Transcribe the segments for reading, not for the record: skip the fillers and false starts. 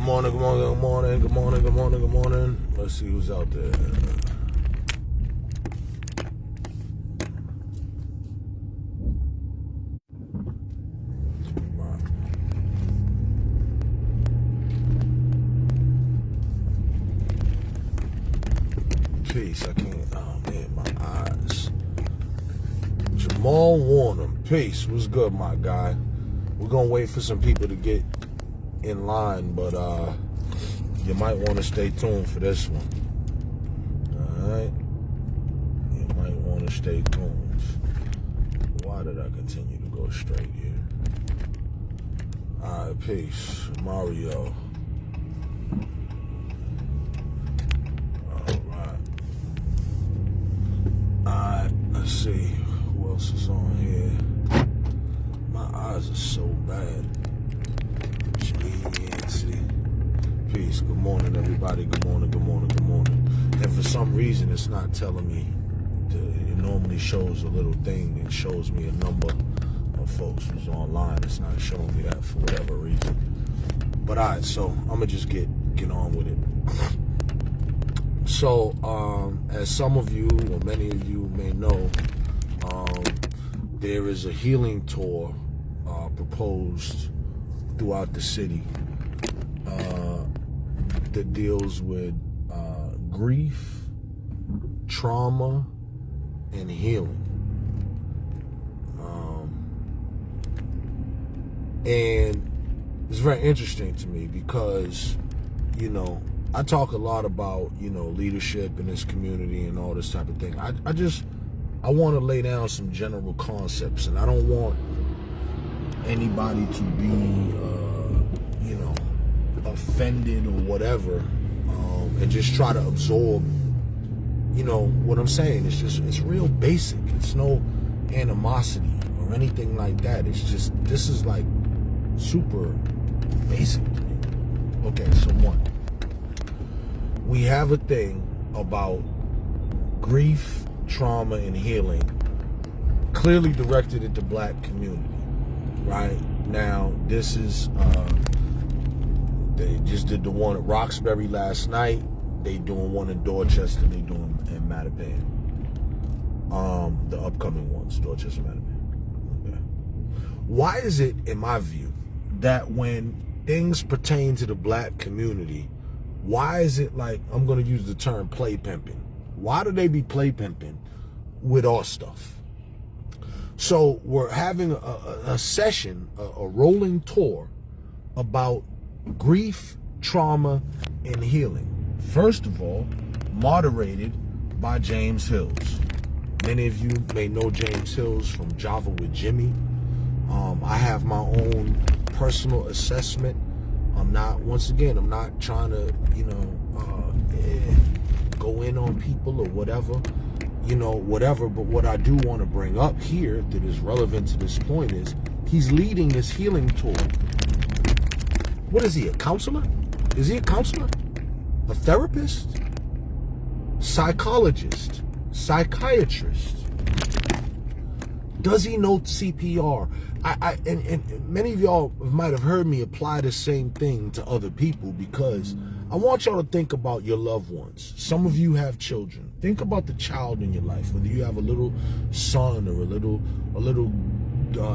morning, good morning, good morning, good morning, good morning, good morning. Let's see who's out there. Peace, I can't, oh man, my eyes. Jamal Warner, peace, what's good, my guy? We're gonna wait for some people to get in line, but you might want to stay tuned for this one. Alright? You might want to stay tuned. Why did I continue to go straight here? Alright, peace. Mario. Alright, let's see who else is on here. My eyes are so bad. Peace. Good morning, everybody. Good morning, good morning, good morning. And for some reason, it's not telling me. It normally shows a little thing. It shows me a number of folks who's online. It's not showing me that for whatever reason. But all right, so I'm gonna just get on with it. So, as some of you or many of you may know, there is a healing tour proposed throughout the city that deals with grief, trauma, and healing. And it's very interesting to me because, you know, I talk a lot about, you know, leadership in this community and all this type of thing. I want to lay down some general concepts, and I don't want anybody to be, you know, offended or whatever, and just try to absorb, you know, what I'm saying. It's real basic. It's no animosity or anything like that. It's just, this is like super basic to me. Okay, so one, we have a thing about grief, trauma, and healing clearly directed at the black community, right? Now, this is, they just did the one at Roxbury last night. They doing one in Dorchester. They doing in Mattapan. The upcoming ones, Dorchester, Mattapan. Okay. Why is it, in my view, that when things pertain to the black community, why is it like, I'm going to use the term play pimping? Why do they be play pimping with our stuff? So we're having a session, a rolling tour about grief, trauma, and healing. First of all, moderated by James Hills. Many of you may know James Hills from Java with Jimmy. I have my own personal assessment. I'm not trying to, you know, go in on people or whatever, you know, whatever. But what I do want to bring up here that is relevant to this point is he's leading this healing tour. What is he, a counselor? Is he a counselor? A therapist? Psychologist? Psychiatrist? Does he know CPR? And many of y'all might have heard me apply the same thing to other people, because I want y'all to think about your loved ones. Some of you have children. Think about the child in your life, whether you have a little son or a little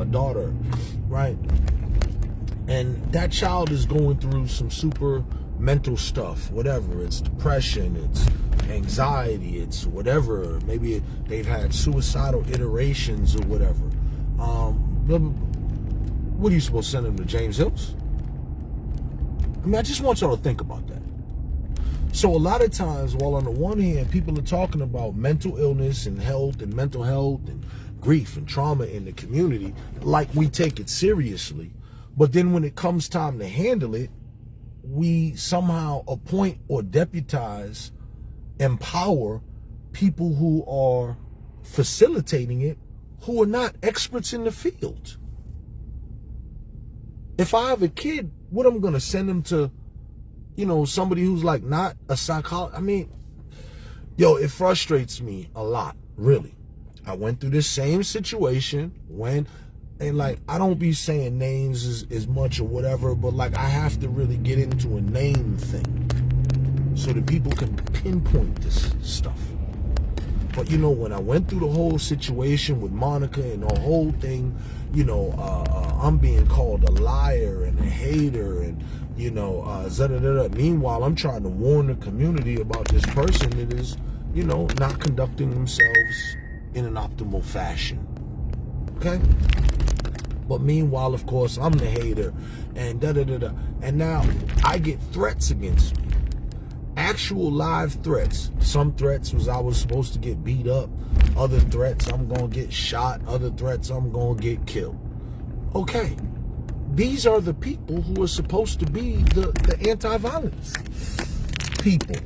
daughter, right? And that child is going through some super mental stuff, whatever. It's depression, it's anxiety, it's whatever. Maybe they've had suicidal iterations or whatever. What are you supposed to send them to James Hills? I mean, I just want y'all to think about that. So a lot of times, while on the one hand, people are talking about mental illness and health and mental health and grief and trauma in the community, like we take it seriously. But then when it comes time to handle it, we somehow appoint or deputize, empower people who are facilitating it, who are not experts in the field. If I have a kid, what I'm going to send them to, you know, somebody who's like not a psychologist? I mean, yo, it frustrates me a lot, really. I went through this same situation when and like, I don't be saying names as much or whatever, but like, I have to really get into a name thing so that people can pinpoint this stuff. But, you know, when I went through the whole situation with Monica and the whole thing, you know, I'm being called a liar and a hater and, you know, meanwhile, I'm trying to warn the community about this person that is, you know, not conducting themselves in an optimal fashion. Okay? But meanwhile, of course, I'm the hater and and now I get threats against me. Actual live threats. Some threats was I was supposed to get beat up. Other threats, I'm going to get shot. Other threats, I'm going to get killed. Okay. These are the people who are supposed to be the anti-violence people.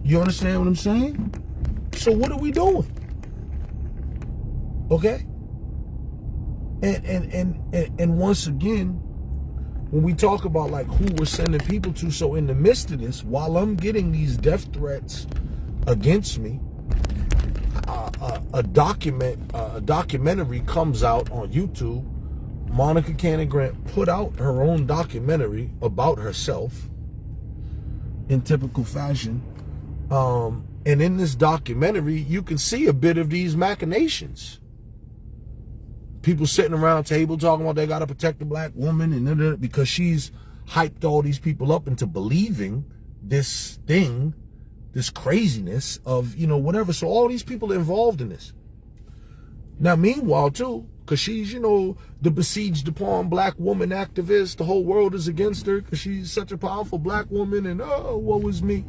You understand what I'm saying? So what are we doing? Okay? And once again, when we talk about like who we're sending people to, so in the midst of this, while I'm getting these death threats against me, a documentary comes out on YouTube. Monica Cannon Grant put out her own documentary about herself in typical fashion. And in this documentary, you can see a bit of these machinations. People sitting around a table talking about they got to protect the black woman and because she's hyped all these people up into believing this thing, this craziness of, you know, whatever. So all these people are involved in this. Now, meanwhile, too, because she's, you know, the besieged upon black woman activist, the whole world is against her because she's such a powerful black woman and, oh, woe is me.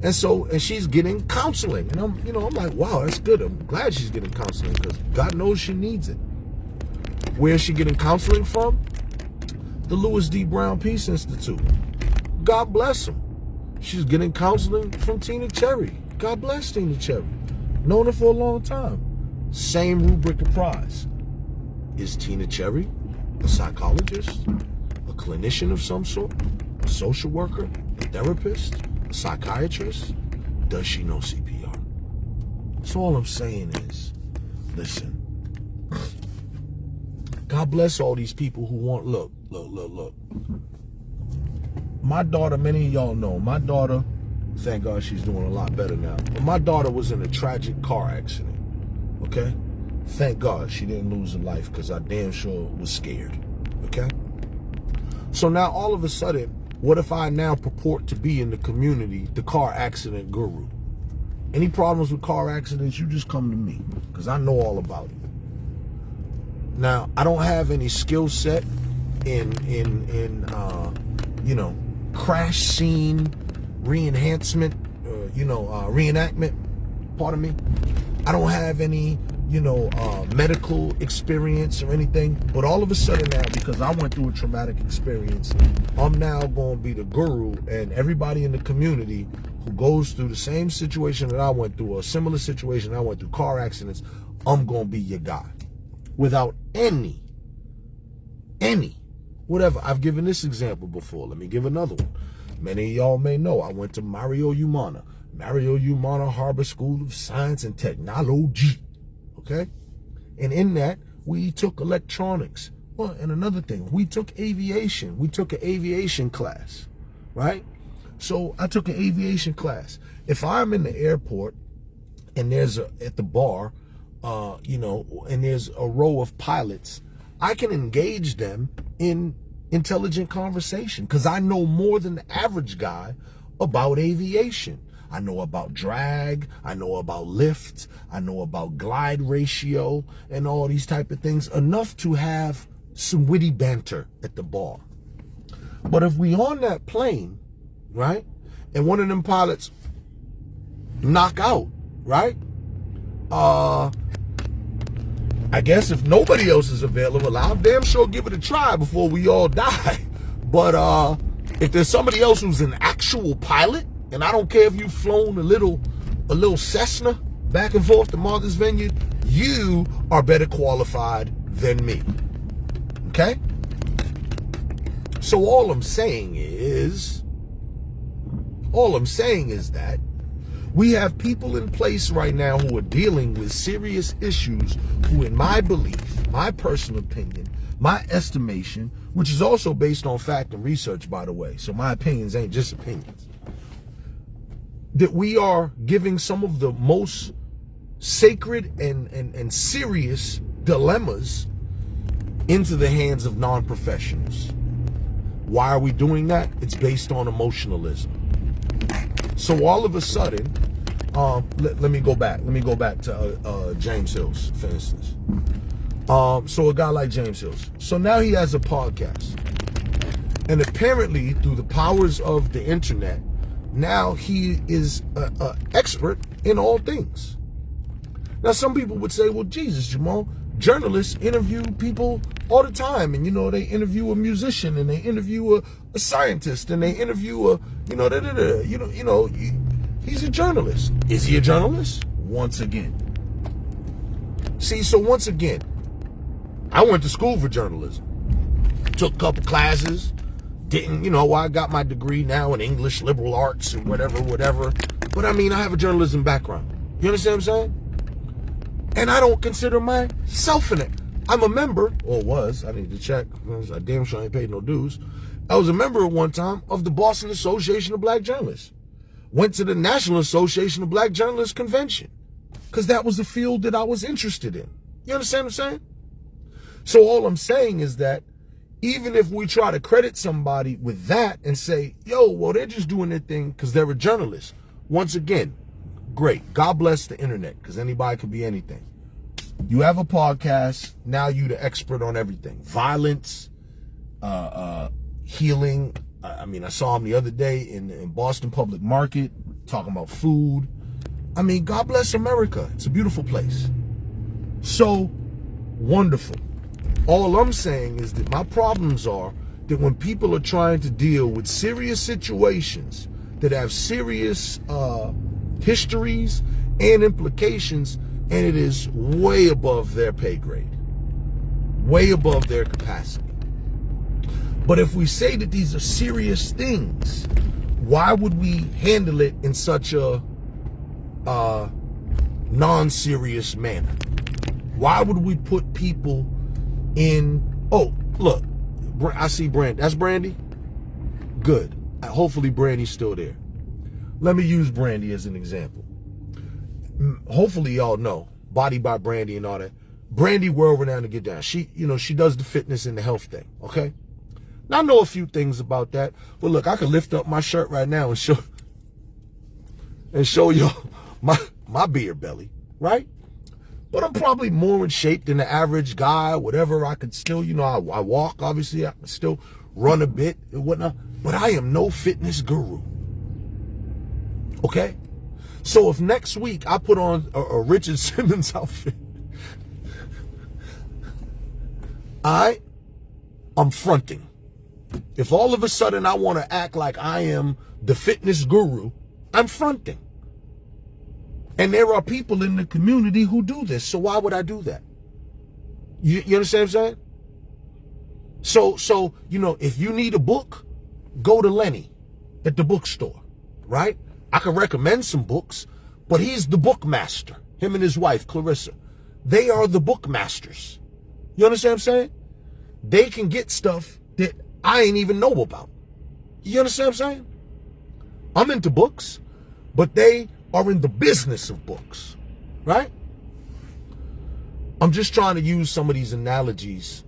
And so, and she's getting counseling. And I'm, you know, I'm like, wow, that's good. I'm glad she's getting counseling because God knows she needs it. Where is she getting counseling from? The Louis D. Brown Peace Institute. God bless them. She's getting counseling from Tina Cherry. God bless Tina Cherry. Known her for a long time. Same rubric of prize. Is Tina Cherry a psychologist? A clinician of some sort? A social worker? A therapist? A psychiatrist? Does she know CPR? So all I'm saying is, listen. God bless all these people who want, look. My daughter, many of y'all know, my daughter, thank God she's doing a lot better now. But my daughter was in a tragic car accident, okay? Thank God she didn't lose her life because I damn sure was scared, okay? So now all of a sudden, what if I now purport to be in the community, the car accident guru? Any problems with car accidents, you just come to me because I know all about it. Now, I don't have any skill set in you know, crash scene reenhancement, reenactment, pardon me. I don't have any, you know, medical experience or anything, but all of a sudden now, because I went through a traumatic experience, I'm now going to be the guru, and everybody in the community who goes through the same situation that I went through, or a similar situation I went through, car accidents, I'm going to be your guy. Without any, whatever. I've given this example before. Let me give another one. Many of y'all may know I went to Mario Umana Harbor School of Science and Technology. Okay? And in that, we took electronics. Well, and another thing, we took aviation. We took an aviation class, right? So I took an aviation class. If I'm in the airport and there's at the bar, you know, and there's a row of pilots, I can engage them in intelligent conversation because I know more than the average guy about aviation. I know about drag, I know about lift, I know about glide ratio and all these type of things, enough to have some witty banter at the bar. But if we on that plane, right, and one of them pilots knock out, right, I guess if nobody else is available, I'll damn sure give it a try before we all die. But if there's somebody else who's an actual pilot, and I don't care if you've flown a little Cessna back and forth to Martha's Vineyard, you are better qualified than me. Okay? So all I'm saying is that we have people in place right now who are dealing with serious issues who, in my belief, my personal opinion, my estimation, which is also based on fact and research, by the way, so my opinions ain't just opinions, that we are giving some of the most sacred and serious dilemmas into the hands of non-professionals. Why are we doing that? It's based on emotionalism. So all of a sudden, let me go back. Let me go back to James Hills, for instance. So a guy like James Hills. So now he has a podcast. And apparently, through the powers of the internet, now he is an expert in all things. Now, some people would say, well, Jesus, Jamal, journalists interview people all the time. And, you know, they interview a musician and they interview a scientist and they interview he's a journalist. Is he a journalist? Once again. See, so once again, I went to school for journalism. Took a couple classes. Didn't, I got my degree now in English, liberal arts, and whatever. But I mean, I have a journalism background. You understand what I'm saying? And I don't consider myself in it. I'm a member, or was, I need to check, I damn sure I ain't paid no dues. I was a member at one time of the Boston Association of Black Journalists. Went to the National Association of Black Journalists Convention, because that was the field that I was interested in. You understand what I'm saying? So all I'm saying is that even if we try to credit somebody with that and say, yo, well, they're just doing their thing because they're a journalist. Once again, great. God bless the internet, because anybody can be anything. You have a podcast. Now you the expert on everything. Violence, healing. I mean, I saw him the other day in Boston Public Market talking about food. I mean, God bless America. It's a beautiful place. So wonderful. All I'm saying is that my problems are that when people are trying to deal with serious situations that have serious histories and implications, and it is way above their pay grade, way above their capacity. But if we say that these are serious things, why would we handle it in such a non-serious manner? Why would we put people in, oh, look, I see Brandy. That's Brandy? Good. Hopefully Brandy's still there. Let me use Brandy as an example. Hopefully y'all know, Body by Brandy and all that. Brandy world renowned to get down. She does the fitness and the health thing, okay? Now I know a few things about that, but look, I could lift up my shirt right now and show y'all my beer belly, right? But I'm probably more in shape than the average guy, whatever. I could still, I walk, obviously. I can still run a bit and whatnot. But I am no fitness guru. Okay? So if next week I put on a Richard Simmons outfit, I'm fronting. If all of a sudden I want to act like I am the fitness guru, I'm fronting. And there are people in the community who do this. So why would I do that? You understand what I'm saying? So, if you need a book, go to Lenny at the bookstore, right? I can recommend some books, but he's the bookmaster. Him and his wife, Clarissa. They are the bookmasters. You understand what I'm saying? They can get stuff that I ain't even know about. You understand what I'm saying? I'm into books, but they are in the business of books, right? I'm just trying to use some of these analogies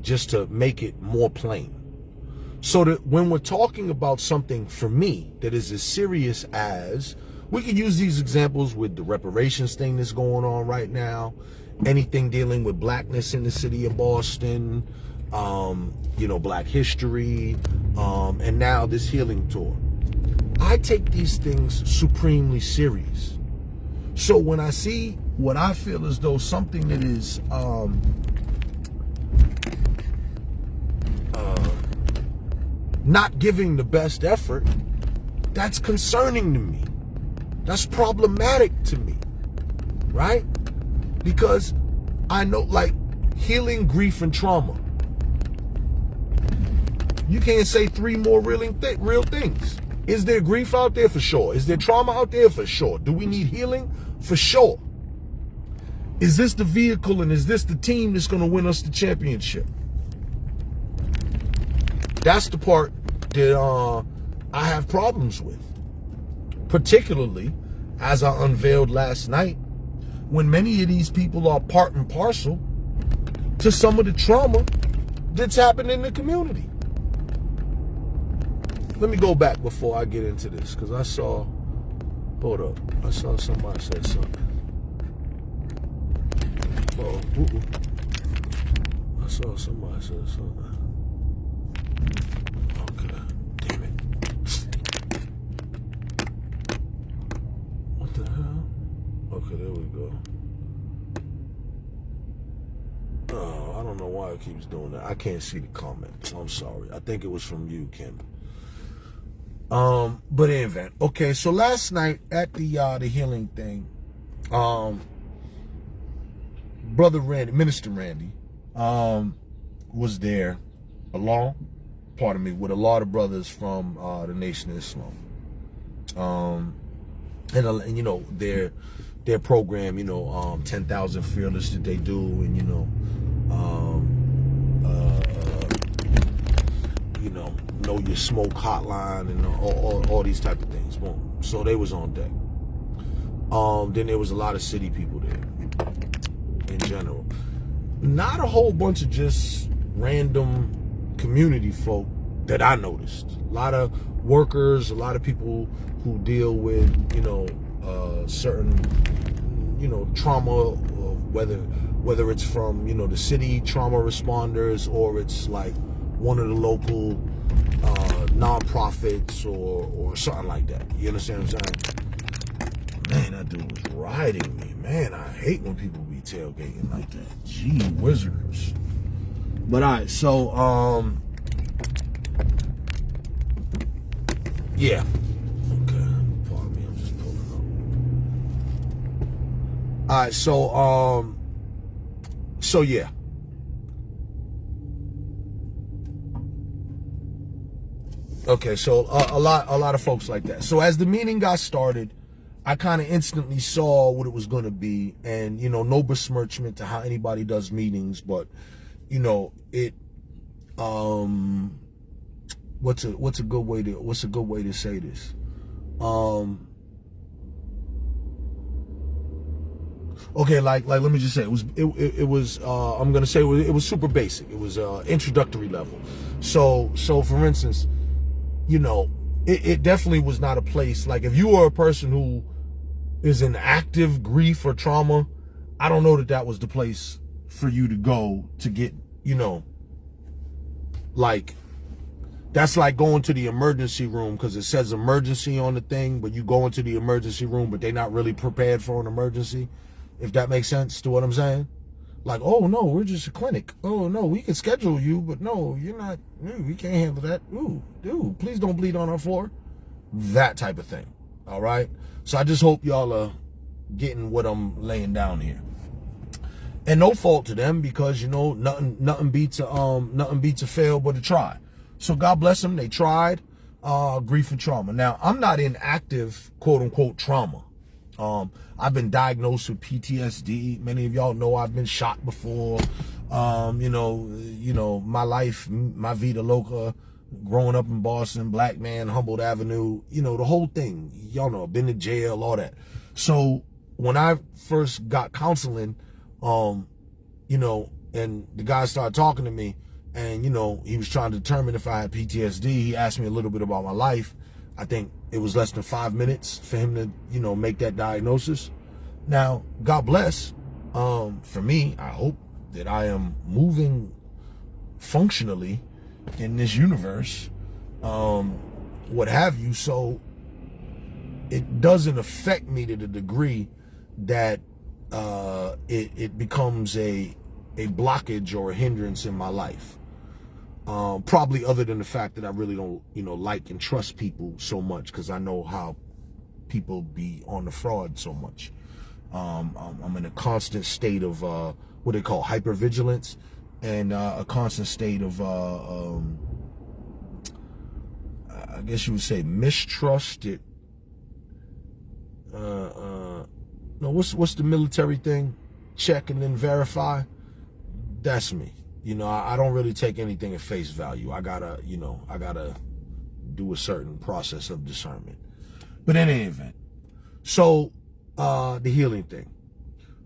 just to make it more plain. So that when we're talking about something, for me, that is as serious as, we can use these examples with the reparations thing that's going on right now, anything dealing with blackness in the city of Boston, Black history, and now this healing tour. I take these things supremely serious. So when I see what I feel as though something that is not giving the best effort, that's concerning to me. That's problematic to me, right? Because I know, like, healing grief and trauma. You can't say three more real things. Is there grief out there? For sure. Is there trauma out there? For sure. Do we need healing? For sure. Is this the vehicle and is this the team that's going to win us the championship? That's the part that I have problems with. Particularly, as I unveiled last night, when many of these people are part and parcel to some of the trauma that's happened in the community. Let me go back before I get into this, because I saw somebody said something. I saw somebody said something. Okay, damn it. What the hell? Okay, there we go. Oh, I don't know why it keeps doing that. I can't see the comment. I'm sorry. I think it was from you, Kim. But in event. Okay, so last night at the healing thing, Brother Randy, Minister Randy, was there along, with a lot of brothers from the Nation of Islam. And you know, their program, you know, 10,000 Fearless that they do, and you know your smoke hotline and all these type of things. Boom. So they was on deck. Then there was a lot of city people there in general. Not a whole bunch of just random community folk that I noticed. A lot of workers, a lot of people who deal with, you know, certain, you know, trauma, whether it's from, you know, the city trauma responders, or it's like one of the local non-profits or something like that. You understand what I'm saying? Man, that dude was riding me. Man, I hate when people be tailgating like that. Gee whizzers. But all right, so yeah. Okay, pardon me, I'm just pulling up. All right, so yeah. Okay, so a lot of folks like that. So as the meeting got started, I kind of instantly saw what it was going to be, and you know, no besmirchment to how anybody does meetings, but you know, it what's a good way to say this? Okay, like let me just say it was I'm gonna say it was super basic. It was introductory level. So for instance, you know, it definitely was not a place, like if you are a person who is in active grief or trauma, I don't know that was the place for you to go to get, you know, like, that's like going to the emergency room because it says emergency on the thing, but you go into the emergency room, but they're not really prepared for an emergency, if that makes sense to what I'm saying. Like, oh no, we're just a clinic. Oh no, we can schedule you, but no, you're not, we can't handle that. Ooh, dude, please don't bleed on our floor. That type of thing. All right. So I just hope y'all are getting what I'm laying down here. And no fault to them, because you know, nothing beats a fail but a try. So God bless them. They tried. Grief and trauma. Now, I'm not in active quote unquote trauma. I've been diagnosed with PTSD. Many of y'all know I've been shot before. You know, my life, my vida loca, growing up in Boston, black man, Humboldt Avenue, you know, the whole thing. Y'all know, been to jail, all that. So when I first got counseling, you know, and the guy started talking to me, and, you know, he was trying to determine if I had PTSD. He asked me a little bit about my life. I think it was less than 5 minutes for him to, you know, make that diagnosis. Now, God bless. For me, I hope that I am moving functionally in this universe, what have you. So it doesn't affect me to the degree that it becomes a blockage or a hindrance in my life. Probably other than the fact that I really don't, you know, like and trust people so much, because I know how people be on the fraud so much. I'm in a constant state of what they call hypervigilance, and a constant state of I guess you would say mistrust. No, what's the military thing? Check and then verify. That's me. You know, I don't really take anything at face value. I gotta do a certain process of discernment. But in any event, so the healing thing.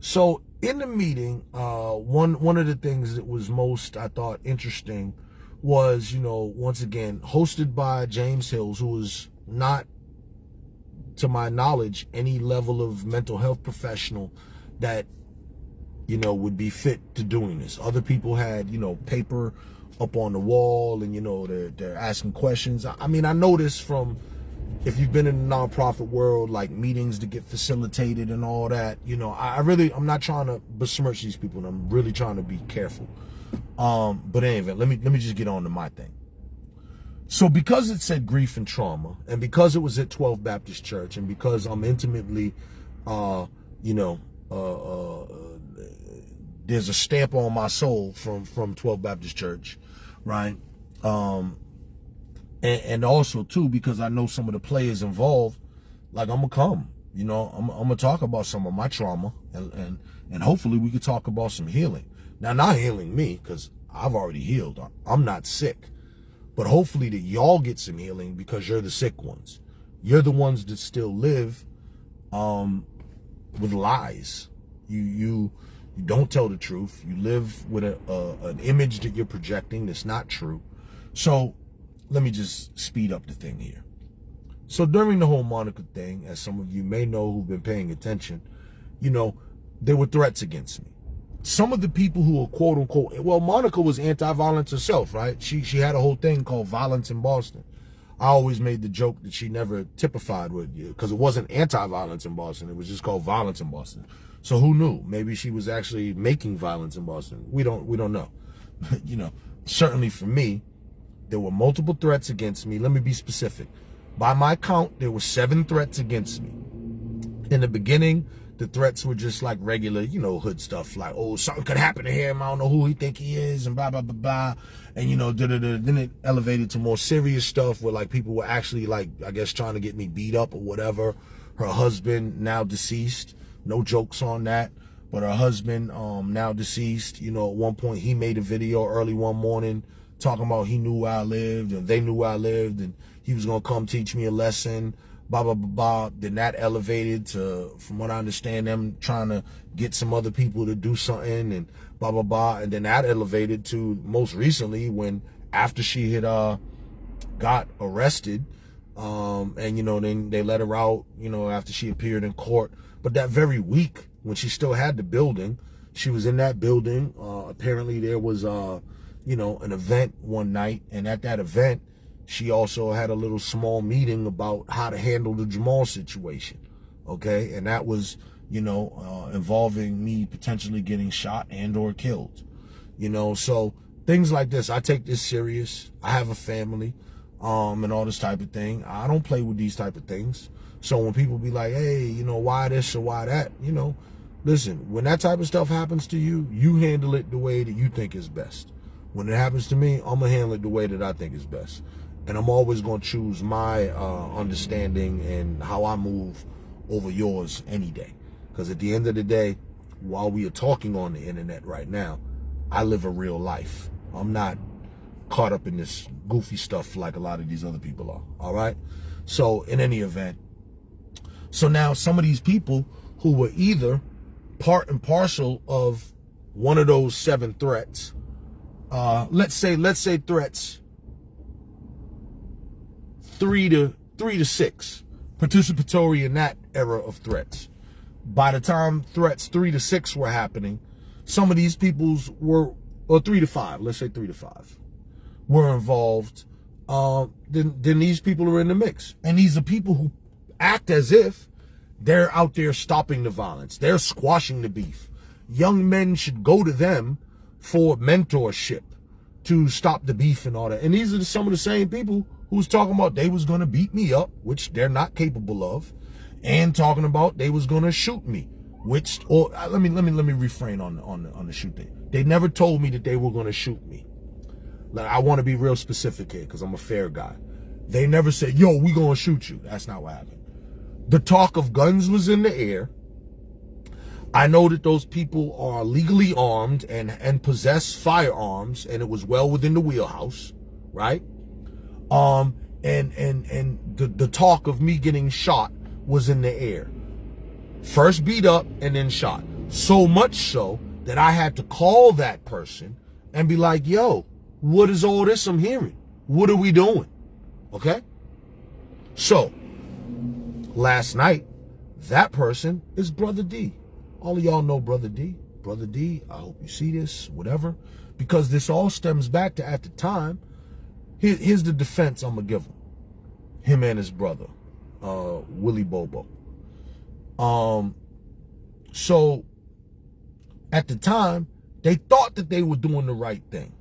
So in the meeting, one of the things that was most, I thought, interesting was, you know, once again, hosted by James Hills, who is not, to my knowledge, any level of mental health professional that, you know, would be fit to doing this. Other people had, you know, paper up on the wall and, you know, they're asking questions. I mean, I know this from, if you've been in the nonprofit world, like meetings to get facilitated and all that, you know, I'm not trying to besmirch these people, and I'm really trying to be careful. But anyway, let me just get on to my thing. So because it said grief and trauma, and because it was at 12 Baptist Church, and because I'm intimately, there's a stamp on my soul from 12 Baptist Church, right? And also too, because I know some of the players involved, like, I'm gonna come, you know, I'm gonna talk about some of my trauma, and hopefully we could talk about some healing. Now, not healing me, because I've already healed. I'm not sick. But hopefully that y'all get some healing, because you're the sick ones. You're the ones that still live with lies. You don't tell the truth. You live with an image that you're projecting that's not true. So let me just speed up the thing here. So during the whole Monica thing, as some of you may know who've been paying attention, you know, there were threats against me. Some of the people who were quote unquote, well, Monica was anti-violence herself, right? She had a whole thing called Violence in Boston. I always made the joke that she never typified with you, because it wasn't anti-violence in Boston. It was just called Violence in Boston. So who knew? Maybe she was actually making violence in Boston. We don't know. You know, certainly for me, there were multiple threats against me. Let me be specific. By my count, there were 7 threats against me. In the beginning, the threats were just like regular, you know, hood stuff, like, oh, something could happen to him, I don't know who he think he is, and blah, blah, blah, blah. And, you know, then it elevated to more serious stuff where, like, people were actually, like, I guess, trying to get me beat up or whatever. Her husband, now deceased, no jokes on that, but her husband, now deceased, you know, at one point he made a video early one morning talking about he knew where I lived, and they knew where I lived, and he was going to come teach me a lesson, blah, blah, blah, blah. Then that elevated to, from what I understand, them trying to get some other people to do something, and blah, blah, blah. And then that elevated to most recently, when after she had got arrested, and, you know, then they let her out, you know, after she appeared in court. But that very week, when she still had the building, she was in that building. Apparently there was, you know, an event one night, and at that event, she also had a little small meeting about how to handle the Jamal situation, okay? And that was, you know, involving me potentially getting shot and or killed, you know? So things like this, I take this serious. I have a family, and all this type of thing. I don't play with these type of things. So when people be like, hey, you know, why this or why that, you know, listen, when that type of stuff happens to you, you handle it the way that you think is best. When it happens to me, I'm gonna handle it the way that I think is best. And I'm always going to choose my understanding and how I move over yours any day. Because at the end of the day, while we are talking on the internet right now, I live a real life. I'm not caught up in this goofy stuff like a lot of these other people are. All right? So in any event, so now some of these people who were either part and parcel of one of those 7 threats, let's say threats 3 to 6, participatory in that era of threats. By the time threats 3 to 6 were happening, some of these peoples were, or 3 to 5, let's say 3 to 5, were involved. Then these people are in the mix. And these are people who act as if they're out there stopping the violence. They're squashing the beef. Young men should go to them for mentorship to stop the beef and all that. And these are some of the same people who's talking about they was going to beat me up, which they're not capable of, and talking about they was going to shoot me, which, or let me refrain on the shoot thing. They never told me that they were going to shoot me. Like, I want to be real specific here because I'm a fair guy. They never said, yo, we going to shoot you. That's not what happened. The talk of guns was in the air. I know that those people are legally armed and possess firearms, and it was well within the wheelhouse, right? And the talk of me getting shot was in the air. First beat up and then shot. So much so that I had to call that person and be like, yo, what is all this I'm hearing? What are we doing? Okay? So, last night, that person is Brother D. All of y'all know Brother D. Brother D, I hope you see this, whatever. Because this all stems back to, at the time, here's the defense I'm going to give him. Him and his brother, Willie Bobo. So, at the time, they thought that they were doing the right thing,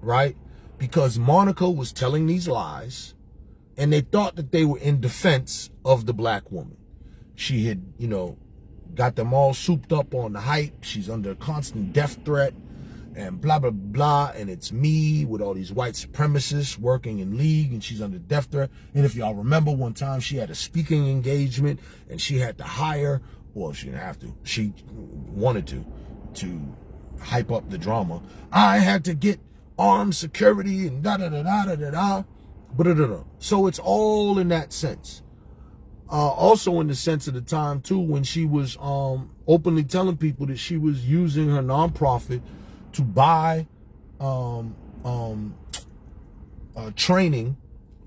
right? Because Monica was telling these lies, and they thought that they were in defense of the black woman. She had, you know, got them all souped up on the hype. She's under constant death threat and blah, blah, blah. And it's me with all these white supremacists working in league, and she's under death threat. And if y'all remember, one time she had a speaking engagement and she had to hire, well, she didn't have to, she wanted to hype up the drama. I had to get armed security and da-da-da-da-da-da-da. So it's all in that sense. Also in the sense of the time too, when she was openly telling people that she was using her nonprofit to buy training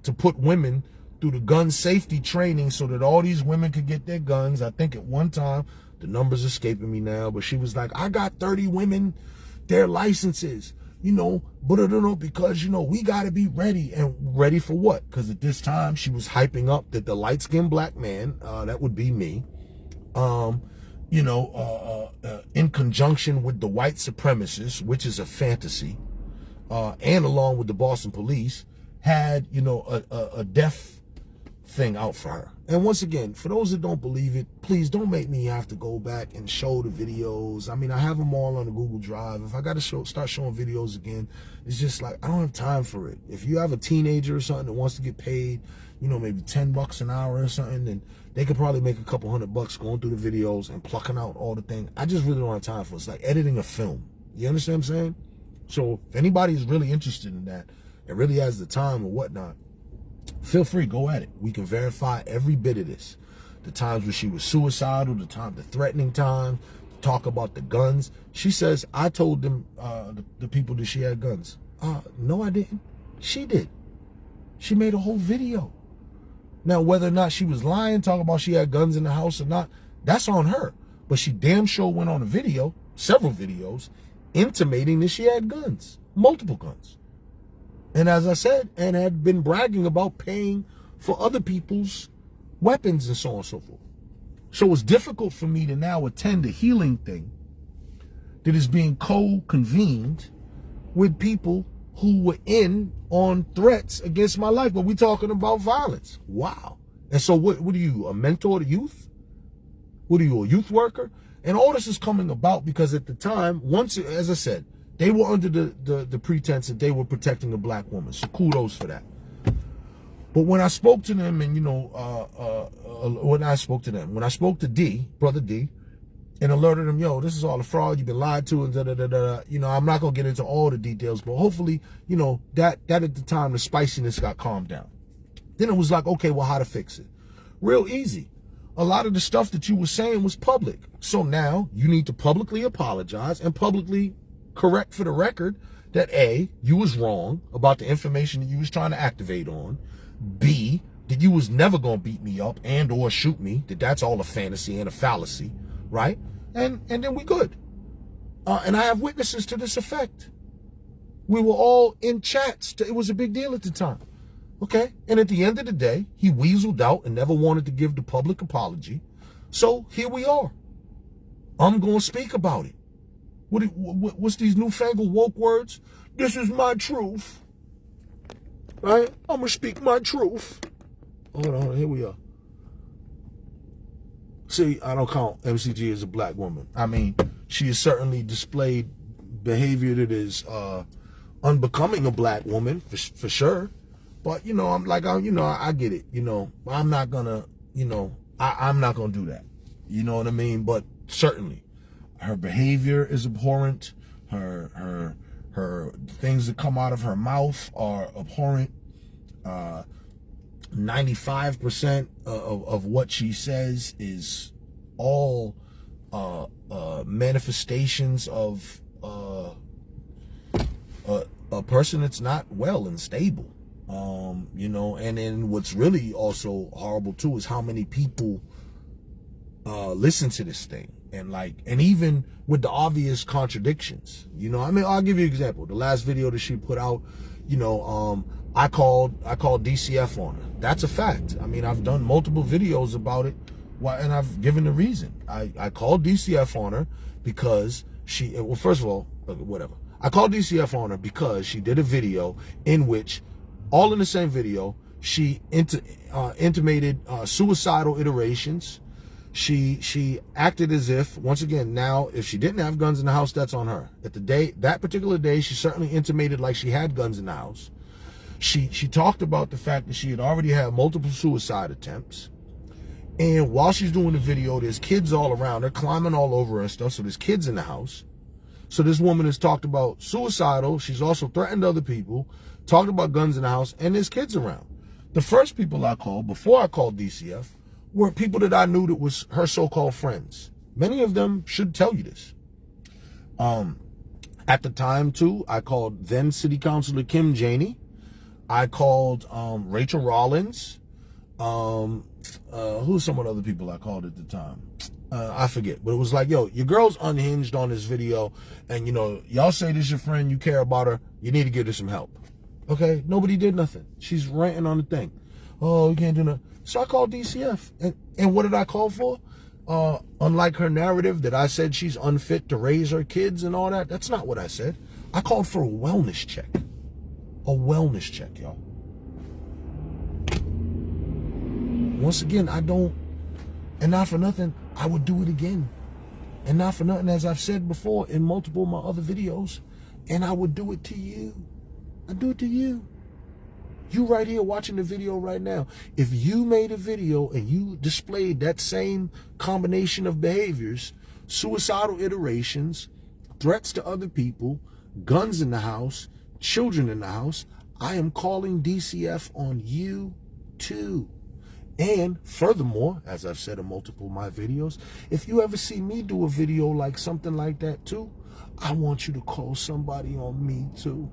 to put women through the gun safety training so that all these women could get their guns. I think at one time, the number's escaping me now, but she was like, I got 30 women, their licenses, you know, because, you know, we got to be ready. And ready for what? Because at this time, she was hyping up that the light-skinned black man, that would be me, in conjunction with the white supremacists, which is a fantasy, and along with the Boston police, had, you know, a death thing out for her. And once again, for those that don't believe it, please don't make me have to go back and show the videos. I mean, I have them all on the Google Drive. If I got to start showing videos again, it's just like, I don't have time for it. If you have a teenager or something that wants to get paid, you know, maybe $10 an hour or something, then they could probably make a couple $100 going through the videos and plucking out all the things. I just really don't have time for it. It's like editing a film. You understand what I'm saying? So if anybody's really interested in that and really has the time or whatnot, feel free, go at it. We can verify every bit of this. The times when she was suicidal, the threatening times, talk about the guns. She says, I told them, the people that she had guns. No, I didn't. She did. She made a whole video. Now, whether or not she was lying, talking about she had guns in the house or not, that's on her. But she damn sure went on a video, several videos, intimating that she had guns, multiple guns. And as I said, and had been bragging about paying for other people's weapons and so on and so forth. So it's difficult for me to now attend a healing thing that is being co-convened with people who were in on threats against my life. But we're talking about violence. Wow. And so what are you, a mentor to youth? What are you, a youth worker? And all this is coming about because at the time, once, as I said, they were under the pretense that they were protecting a black woman. So kudos for that. But when I spoke to them and, you know, when I spoke to D, Brother D, and alerted them, yo, this is all a fraud, you've been lied to, and da-da-da-da. You know, I'm not going to get into all the details, but hopefully, you know, that at the time, the spiciness got calmed down. Then it was like, okay, well, how to fix it? Real easy. A lot of the stuff that you were saying was public. So now you need to publicly apologize and publicly correct for the record that A, you was wrong about the information that you was trying to activate on. B, that you was never going to beat me up and or shoot me, that's all a fantasy and a fallacy, right? And then we good. And I have witnesses to this effect. We were all in chats. It was a big deal at the time. Okay? And at the end of the day, he weaseled out and never wanted to give the public apology. So here we are. I'm going to speak about it. What's these newfangled woke words? This is my truth. Right? I'm going to speak my truth. Hold on, here we are. See, I don't count MCG as a black woman. I mean, she has certainly displayed behavior that is unbecoming a black woman, for sure. But, you know, I get it. You know, I'm not going to, you know, I'm not going to do that. You know what I mean? But certainly, Her behavior is abhorrent. Her things that come out of her mouth are abhorrent. 95% of what she says is all manifestations of a person that's not well and stable. You know, and then what's really also horrible too is how many people listen to this thing, and even with the obvious contradictions. You know, I mean, I'll give you an example. The last video that she put out, you know, I called DCF on her. That's a fact. I mean, I've done multiple videos about it, and I've given the reason. I called DCF on her because well, first of all, whatever. I called DCF on her because she did a video in which, all in the same video, she intimated suicidal iterations. She acted as if, once again, now, if she didn't have guns in the house, that's on her. That particular day, she certainly intimated like she had guns in the house. She talked about the fact that she had already had multiple suicide attempts. And while she's doing the video, there's kids all around her, climbing all over her and stuff. So there's kids in the house. So this woman has talked about suicidal. She's also threatened other people, talked about guns in the house, and there's kids around. The first people I called, before I called DCF, were people that I knew that was her so-called friends. Many of them should tell you this. At the time, too, I called then City Councilor Kim Janey. I called Rachel Rollins. Who's some of the other people I called at the time? I forget, but it was like, yo, your girl's unhinged on this video, and you know, y'all say this your friend, you care about her, you need to give her some help. Okay, nobody did nothing. She's ranting on the thing. Oh, you can't do nothing. So I called DCF, and what did I call for? Unlike her narrative that I said she's unfit to raise her kids and all that, that's not what I said. I called for a wellness check. A wellness check, y'all. Once again, I don't, and not for nothing, I would do it again. And not for nothing, as I've said before in multiple of my other videos, and I would do it to you. I do it to you. You right here watching the video right now. If you made a video and you displayed that same combination of behaviors, suicidal iterations, threats to other people, guns in the house, children in the house, I am calling DCF on you too. And furthermore, as I've said in multiple of my videos, if you ever see me do a video like something like that too, I want you to call somebody on me too.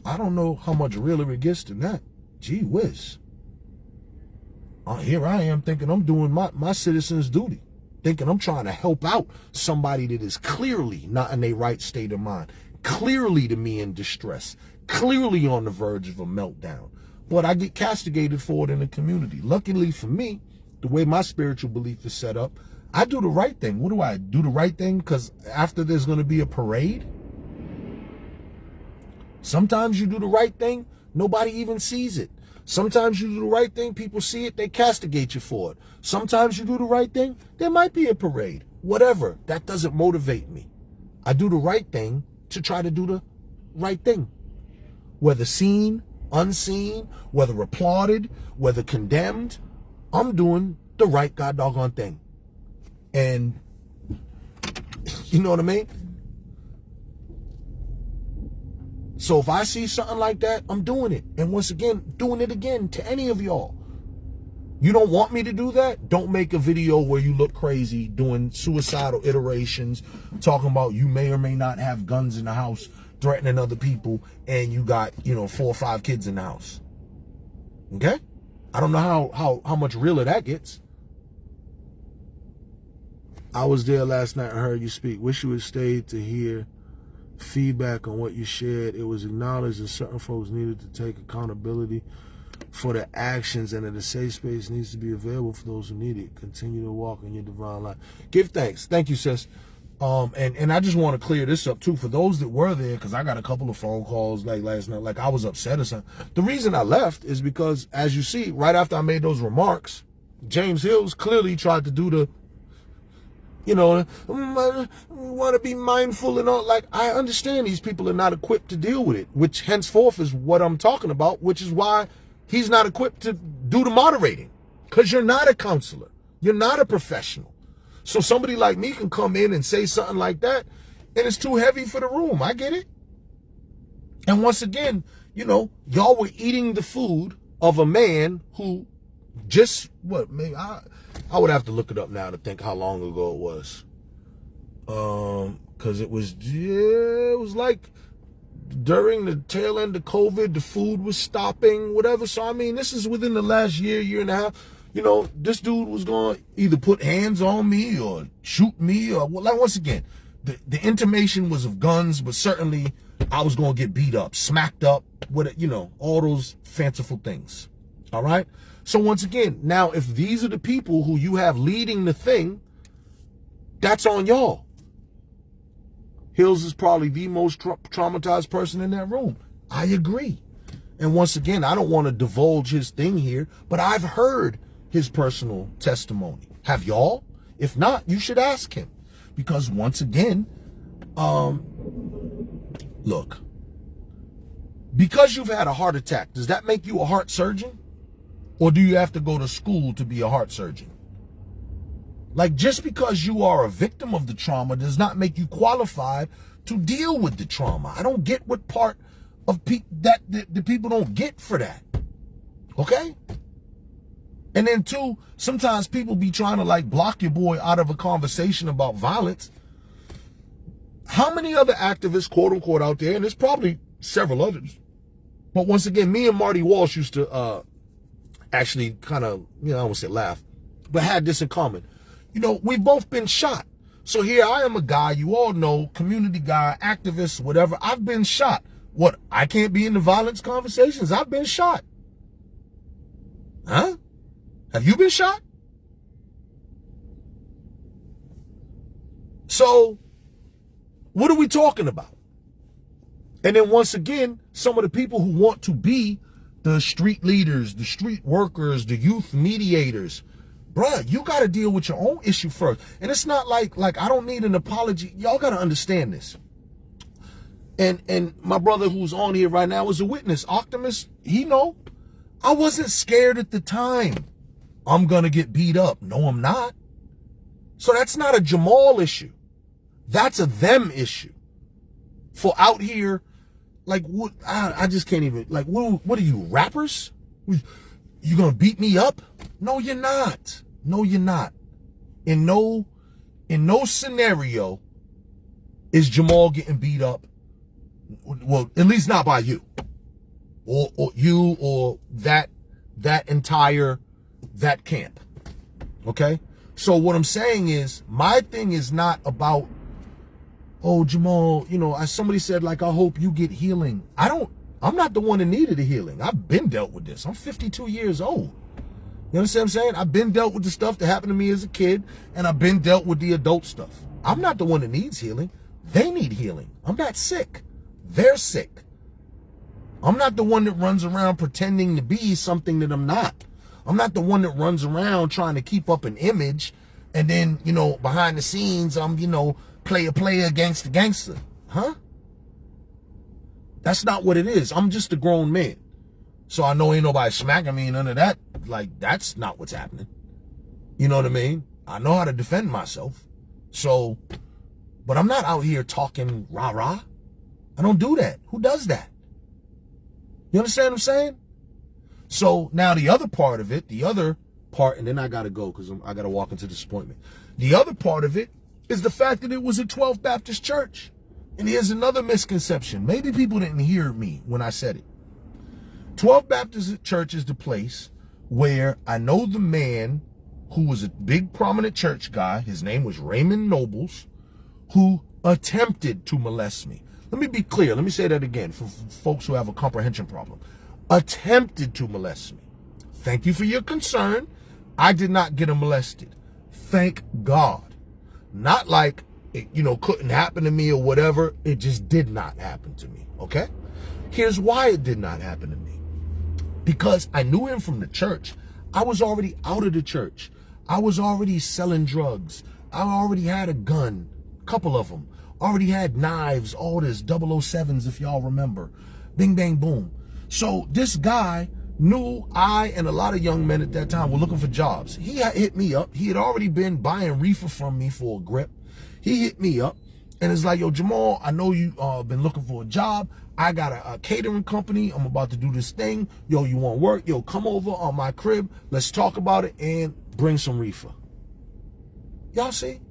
I don't know how much realer it gets than that. Gee whiz. Here I am thinking I'm doing my citizen's duty. Thinking I'm trying to help out somebody that is clearly not in their right state of mind. Clearly to me in distress. Clearly on the verge of a meltdown. But I get castigated for it in the community. Luckily for me, the way my spiritual belief is set up, I do the right thing. What do I do? The right thing because after there's going to be a parade? Sometimes you do the right thing, nobody even sees it. Sometimes you do the right thing, people see it, they castigate you for it. Sometimes you do the right thing, there might be a parade. Whatever, that doesn't motivate me. I do the right thing to try to do the right thing. Whether seen, unseen, whether applauded, whether condemned, I'm doing the right god doggone thing. And you know what I mean? So if I see something like that, I'm doing it. And once again, doing it again to any of y'all. You don't want me to do that? Don't make a video where you look crazy doing suicidal iterations, talking about you may or may not have guns in the house, threatening other people, and you got, 4 or 5 kids in the house. Okay? I don't know how much realer that gets. I was there last night and heard you speak. Wish you had stayed to hear feedback on what you shared. It was acknowledged that certain folks needed to take accountability for their actions, and that a safe space needs to be available for those who need it. Continue to walk in your divine light. Give thanks. Thank you, sis. And I just want to clear this up too for those that were there, because I got a couple of phone calls like last night, like I was upset or something. The reason I left is because, as you see, right after I made those remarks, James Hills clearly tried to do the, we want to be mindful and all. Like, I understand these people are not equipped to deal with it, which henceforth is what I'm talking about, which is why he's not equipped to do the moderating, because you're not a counselor. You're not a professional. So somebody like me can come in and say something like that, and it's too heavy for the room. I get it. And once again, you know, y'all were eating the food of a man who just, maybe I would have to look it up now to think how long ago it was. Because it was like during the tail end of COVID, the food was stopping, whatever. So, I mean, this is within the last year and a half. You know, this dude was going to either put hands on me or shoot me or, like, once again, the intimation was of guns, but certainly I was going to get beat up, smacked up, you know, all those fanciful things. All right. So once again, now, if these are the people who you have leading the thing, that's on y'all. Hills is probably the most traumatized person in that room. I agree. And once again, I don't want to divulge his thing here, but I've heard his personal testimony. Have y'all? If not, you should ask him. Because once again, look, because you've had a heart attack, does that make you a heart surgeon? Or do you have to go to school to be a heart surgeon? Like, just because you are a victim of the trauma does not make you qualified to deal with the trauma. I don't get what part of that the people don't get for that. Okay? And then two, sometimes people be trying to like block your boy out of a conversation about violence. How many other activists, quote unquote, out there, and there's probably several others, but once again, me and Marty Walsh used to actually kind of, you know, I won't say laugh, but had this in common. You know, we've both been shot. So here I am, a guy, you all know, community guy, activist, whatever. I've been shot. What, I can't be in the violence conversations? I've been shot. Huh? Have you been shot? So, what are we talking about? And then once again, some of the people who want to be the street leaders, the street workers, the youth mediators, bruh, you got to deal with your own issue first. And it's not like I don't need an apology. Y'all got to understand this. And my brother who's on here right now is a witness. Optimus, he know. I wasn't scared at the time. I'm going to get beat up. No, I'm not. So that's not a Jamal issue. That's a them issue. For out here, like, what? I just can't even, like, what are you, rappers? You going to beat me up? No, you're not. No, you're not. In no scenario is Jamal getting beat up. Well, at least not by you. Or you or that camp. Okay? So what I'm saying is, my thing is not about, oh, Jamal, you know, as somebody said, like, I hope you get healing. I'm not the one that needed a healing. I've been dealt with this. I'm 52 years old. You understand what I'm saying? I've been dealt with the stuff that happened to me as a kid, and I've been dealt with the adult stuff. I'm not the one that needs healing. They need healing. I'm not sick. They're sick. I'm not the one that runs around pretending to be something that I'm not. I'm not the one that runs around trying to keep up an image, and then, you know, behind the scenes, I'm, you know, player, gangster, gangster. Huh? That's not what it is. I'm just a grown man. So I know ain't nobody smacking me and none of that. Like, that's not what's happening. You know what I mean? I know how to defend myself. So, but I'm not out here talking rah-rah. I don't do that. Who does that? You understand what I'm saying? So now the other part of it, and then I got to go because I got to walk into this appointment. The other part of it is the fact that it was a 12th Baptist church. And here's another misconception. Maybe people didn't hear me when I said it. 12th Baptist Church is the place where I know the man who was a big prominent church guy. His name was Raymond Nobles, who attempted to molest me. Let me be clear. Let me say that again for folks who have a comprehension problem. Attempted to molest me. Thank you for your concern. I did not get molested. Thank God. Not like it, you know, couldn't happen to me or whatever. It just did not happen to me. Okay? Here's why it did not happen to me. Because I knew him from the church. I was already out of the church. I was already selling drugs. I already had a gun, a couple of them. Already had knives, all this 007s, if y'all remember. Bing, bang, boom. So this guy knew I and a lot of young men at that time were looking for jobs. He had hit me up. He had already been buying reefer from me for a grip. He hit me up and it's like, yo, Jamal, I know you been looking for a job. I got a catering company. I'm about to do this thing. Yo, you want work? Yo, come over on my crib. Let's talk about it and bring some reefer. Y'all see?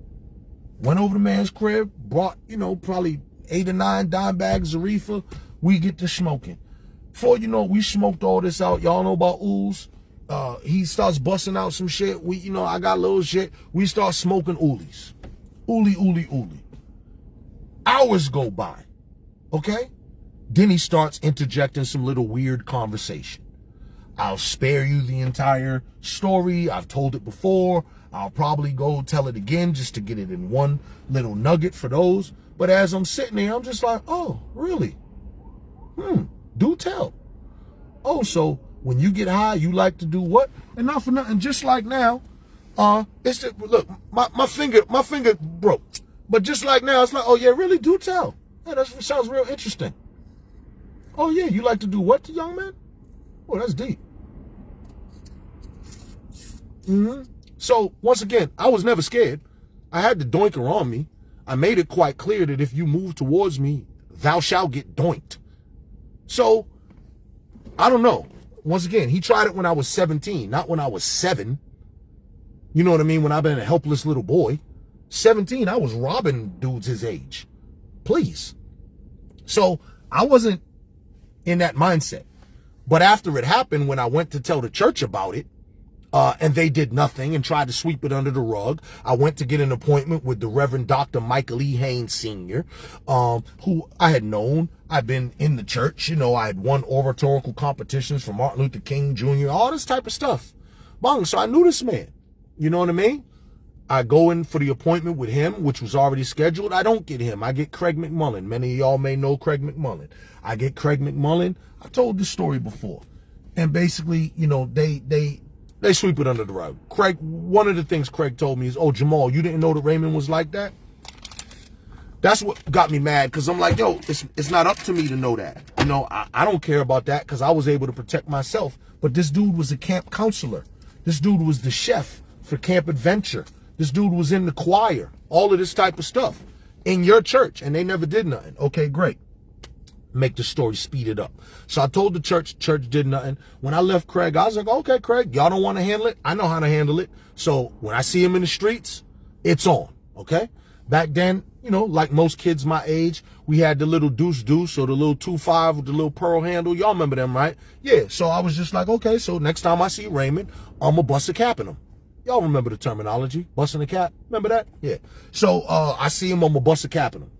Went over to man's crib, brought, probably 8 or 9 dime bags of reefer. We get to smoking. Before you know, we smoked all this out. Y'all know about ools. He starts busting out some shit. I got little shit. We start smoking oolies. Oolie. Hours go by. Okay? Then he starts interjecting some little weird conversation. I'll spare you the entire story. I've told it before. I'll probably go tell it again just to get it in one little nugget for those. But as I'm sitting there, I'm just like, oh, really? Do tell. Oh, so when you get high, you like to do what? And not for nothing, just like now, it's just, look, my finger broke. But just like now, it's like, oh yeah, really, do tell. Yeah, that sounds real interesting. Oh yeah, you like to do what to young men? Oh, that's deep. So once again, I was never scared. I had the doinker on me. I made it quite clear that if you move towards me, thou shalt get doinked. So, I don't know. Once again, he tried it when I was 17, not when I was 7. You know what I mean? When I've been a helpless little boy. 17, I was robbing dudes his age. Please. So, I wasn't in that mindset. But after it happened, when I went to tell the church about it, and they did nothing and tried to sweep it under the rug, I went to get an appointment with the Reverend Dr. Michael E. Haynes Sr., who I had known. I'd been in the church, I had won oratorical competitions for Martin Luther King Jr., all this type of stuff. Bong, so I knew this man. You know what I mean? I go in for the appointment with him, which was already scheduled. I don't get him. I get Craig McMullen. Many of y'all may know Craig McMullen. I get Craig McMullen. I told this story before. And basically, they sweep it under the rug. Craig, one of the things Craig told me is, oh, Jamal, you didn't know that Raymond was like that? That's what got me mad, because I'm like, yo, it's not up to me to know that. I don't care about that because I was able to protect myself. But this dude was a camp counselor. This dude was the chef for Camp Adventure. This dude was in the choir. All of this type of stuff in your church, and they never did nothing. Okay, great. Make the story speeded up. So I told the church did nothing. When I left Craig, I was like, okay, Craig, y'all don't want to handle it? I know how to handle it. So when I see him in the streets, it's on, okay? Back then, like most kids my age, we had the little deuce or the little 2.5 with the little pearl handle. Y'all remember them, right? Yeah, so I was just like, okay, so next time I see Raymond, I'm going to bust a cap in him. Y'all remember the terminology, busting a cap? Remember that? Yeah. So I see him, I'm going to bust a cap in him.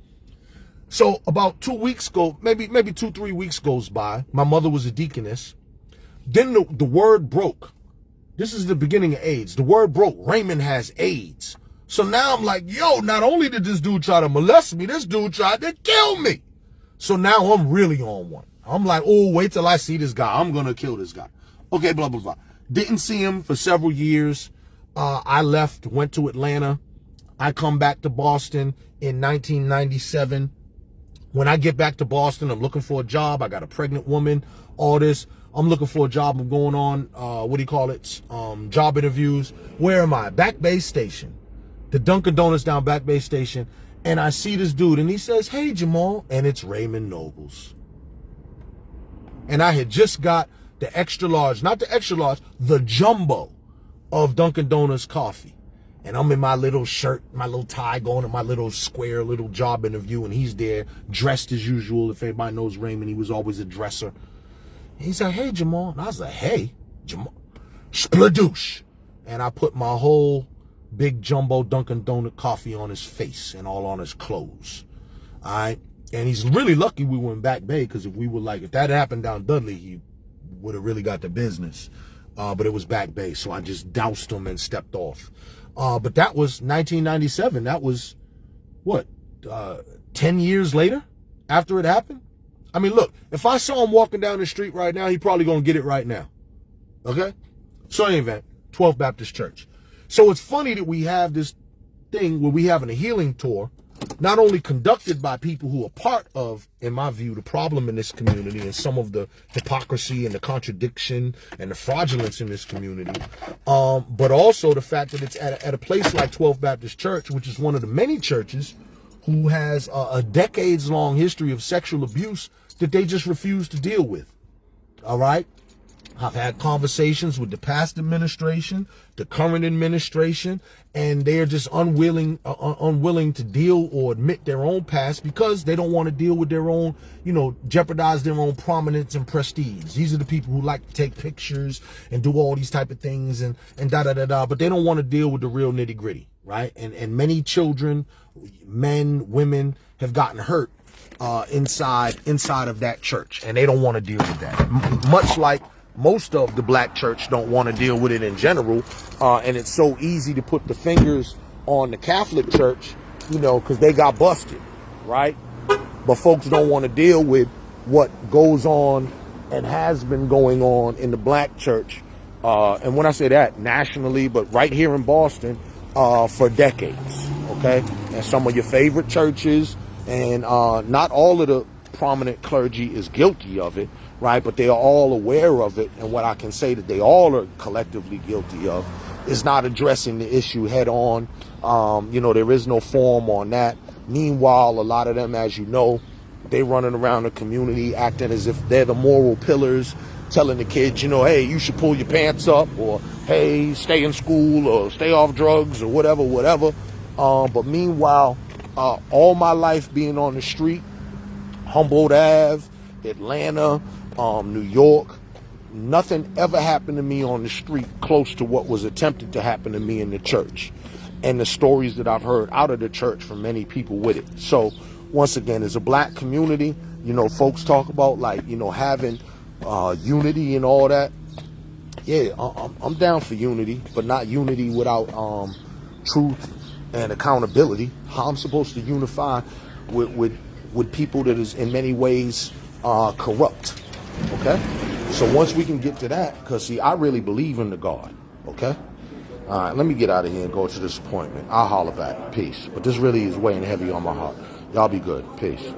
So about 2 weeks go, maybe 2-3 weeks goes by. My mother was a deaconess. Then the word broke. This is the beginning of AIDS. The word broke. Raymond has AIDS. So now I'm like, yo, not only did this dude try to molest me, this dude tried to kill me. So now I'm really on one. I'm like, oh, wait till I see this guy. I'm going to kill this guy. Okay, blah, blah, blah. Didn't see him for several years. I left, went to Atlanta. I come back to Boston in 1997. When I get back to Boston, I'm looking for a job. I got a pregnant woman, all this. I'm looking for a job. I'm going on, job interviews. Where am I? Back Bay Station. The Dunkin' Donuts down Back Bay Station. And I see this dude, and he says, hey, Jamal. And it's Raymond Nobles. And I had just got the extra large, not the extra large, the jumbo of Dunkin' Donuts coffee. And I'm in my little shirt, my little tie, going to my little square little job interview, and he's there dressed as usual. If anybody knows Raymond, he was always a dresser. And he said, hey, Jamal. And I was like, hey, Jamal. Spladoosh. And I put my whole big jumbo Dunkin' Donut coffee on his face and all on his clothes. All right. And he's really lucky we were in Back Bay, because if that happened down Dudley, he would have really got the business. But it was Back Bay, so I just doused him and stepped off. But that was 1997. That was, 10 years later after it happened? I mean, look, if I saw him walking down the street right now, he probably going to get it right now. Okay? So anyway, 12th Baptist Church. So it's funny that we have this thing where we having a healing tour, not only conducted by people who are part of, in my view, the problem in this community and some of the hypocrisy and the contradiction and the fraudulence in this community, but also the fact that it's at a place like 12th Baptist Church, which is one of the many churches who has a decades-long history of sexual abuse that they just refuse to deal with. All right? I've had conversations with the past administration, the current administration, and they're just unwilling to deal or admit their own past because they don't want to deal with their own, jeopardize their own prominence and prestige. These are the people who like to take pictures and do all these type of things and da-da-da-da, but they don't want to deal with the real nitty-gritty, right? And many children, men, women have gotten hurt inside of that church, and they don't want to deal with that. Much like most of the black church don't want to deal with it in general, and it's so easy to put the fingers on the Catholic Church, because they got busted, right? But folks don't want to deal with what goes on and has been going on in the black church, and when I say that, nationally, but right here in Boston, for decades, okay? And some of your favorite churches, and not all of the prominent clergy is guilty of it, right? But they are all aware of it. And what I can say that they all are collectively guilty of is not addressing the issue head on. There is no form on that. Meanwhile, a lot of them, as you know, they running around the community acting as if they're the moral pillars, telling the kids, hey, you should pull your pants up, or hey, stay in school, or stay off drugs, or whatever. But meanwhile, all my life being on the street, Humboldt Ave, Atlanta, New York, nothing ever happened to me on the street close to what was attempted to happen to me in the church, and the stories that I've heard out of the church from many people with it. So once again, as a black community, folks talk about having unity and all that. Yeah, I'm down for unity, but not unity without truth and accountability. How I'm supposed to unify with people that is in many ways corrupt, okay? So once we can get to that, because see, I really believe in the God, okay? All right, let me get out of here and go to this appointment. I'll holler back. Peace. But this really is weighing heavy on my heart. Y'all be good. Peace.